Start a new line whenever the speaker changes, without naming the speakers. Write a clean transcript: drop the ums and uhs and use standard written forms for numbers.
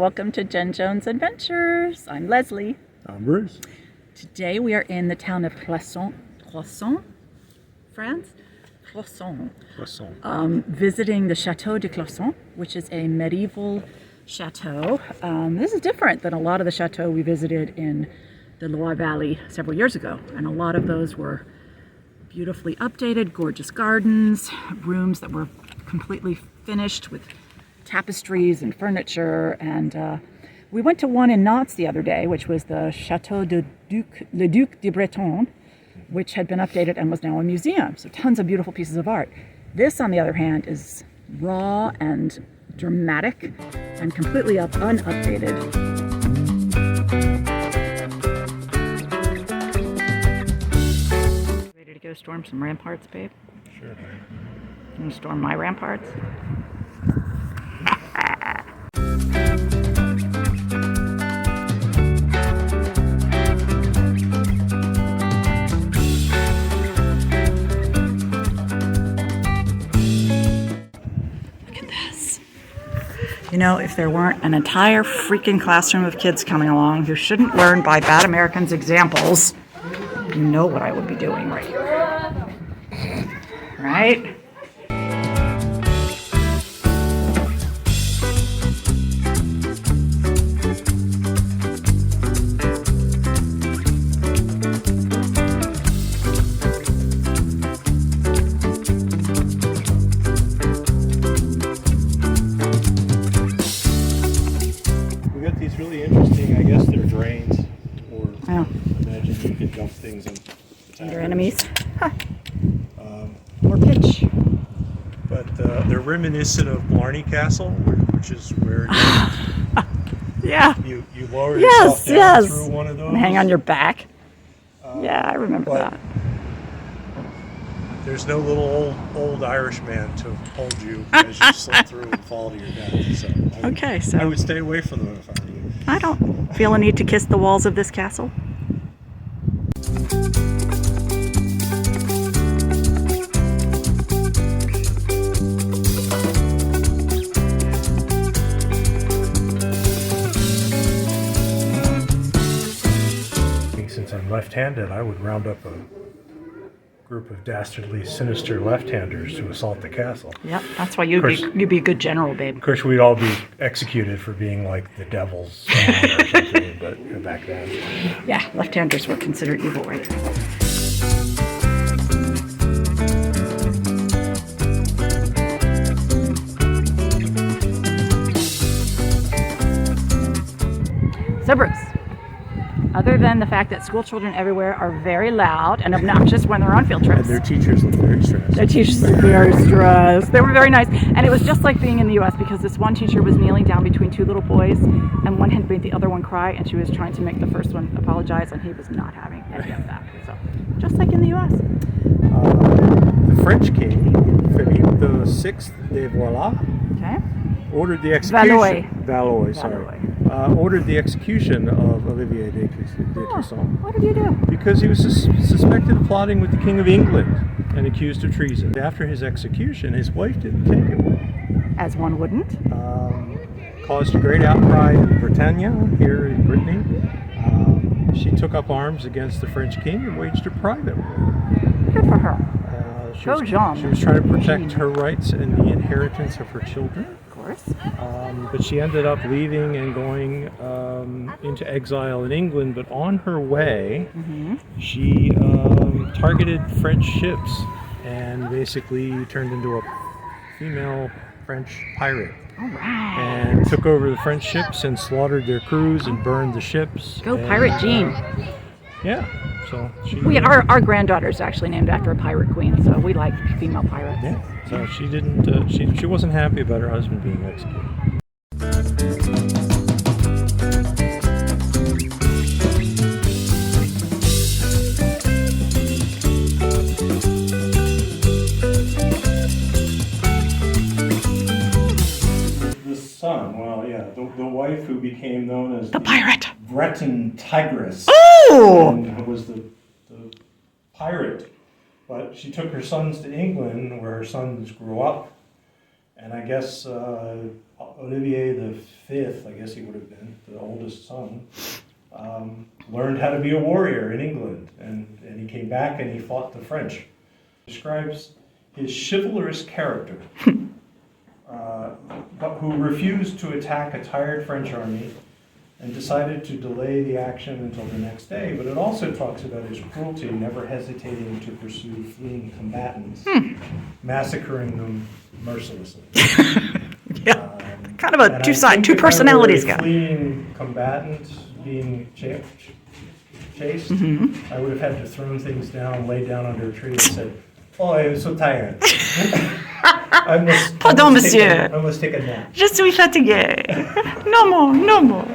welcome to Jen Jones Adventures. I'm Leslie.
I'm Bruce.
Today we are in the town of Clossin, France. Clossin. Visiting the Chateau de Clossin, which is a medieval chateau. This is different than a lot of the chateaux we visited in the Loire Valley several years ago, and a lot of those were beautifully updated, gorgeous gardens, rooms that were completely finished with tapestries and furniture. And we went to one in Nantes the other day, which was the Chateau de Le Duc de Breton, which had been updated and was now a museum. So tons of beautiful pieces of art. This, on the other hand, is raw and dramatic and completely unupdated. Ready to go storm some ramparts, babe?
Sure.
You want to storm my ramparts? You know, if there weren't an entire freaking classroom of kids coming along who shouldn't learn by bad Americans' examples, you know what I would be doing right here. Right?
These really interesting, I guess they're drains, or imagine you could dump things in
Your enemies. Huh. Or pitch.
But they're reminiscent of Blarney Castle, which is where you lower yourself down through one of those.
And hang on your back. Yeah, I remember that.
There's no little old Irish man to hold you as you slip through and fall to your death. So I would stay away from them if I were you.
I don't feel a need to kiss the walls of this castle.
Since I'm left-handed, I would round up a group of dastardly, sinister left-handers to assault the castle.
Yep, that's why you'd be a good general, babe.
Of course, we'd all be executed for being like the devil's son or something, but back then.
Yeah, left-handers were considered evil, right? So, Bruce, other than the fact that school children everywhere are very loud and obnoxious when they're on field trips.
And their teachers look very stressed.
Their teachers look very stressed. They were very nice. And it was just like being in the U.S. because this one teacher was kneeling down between two little boys and one had made the other one cry and she was trying to make the first one apologize and he was not having any of that. So, just like in the U.S.
The French king, Philippe VI de Valois, ordered the execution. Valois, sorry. Ordered the execution of Olivier de Clisson.
What did you do?
Because he was suspected of plotting with the King of England and accused of treason. After his execution, his wife didn't take it.
As one wouldn't.
Caused a great outcry in Bretagne, here in Brittany. She took up arms against the French king and waged a private war.
Good for her.
She was trying to protect her rights and the inheritance of her children. But she ended up leaving and going into exile in England. But on her way, she targeted French ships and basically turned into a female French pirate.
All right.
And took over the French ships and slaughtered their crews and burned the ships.
Go Pirate Jean.
Yeah. So
our granddaughter's actually named after a pirate queen, so we like female pirates.
Yeah. So she didn't. She wasn't happy about her husband being executed. The son, the wife who became known as
the pirate
Breton Tigress.
Oh!
And was the pirate. But she took her sons to England, where her sons grew up, And I guess Olivier V, I guess he would have been, the oldest son, learned how to be a warrior in England. And he came back and he fought the French. Describes his chivalrous character, but who refused to attack a tired French army and decided to delay the action until the next day. But it also talks about his cruelty, never hesitating to pursue fleeing combatants, massacring them mercilessly.
Yeah, kind of a two personalities guy.
Fleeing combatant being chased, I would have had to throw things down, lay down under a tree and said, "Oh, I'm so tired.
Pardon, monsieur.
I must take a nap."
Je suis fatigué. No more, no more.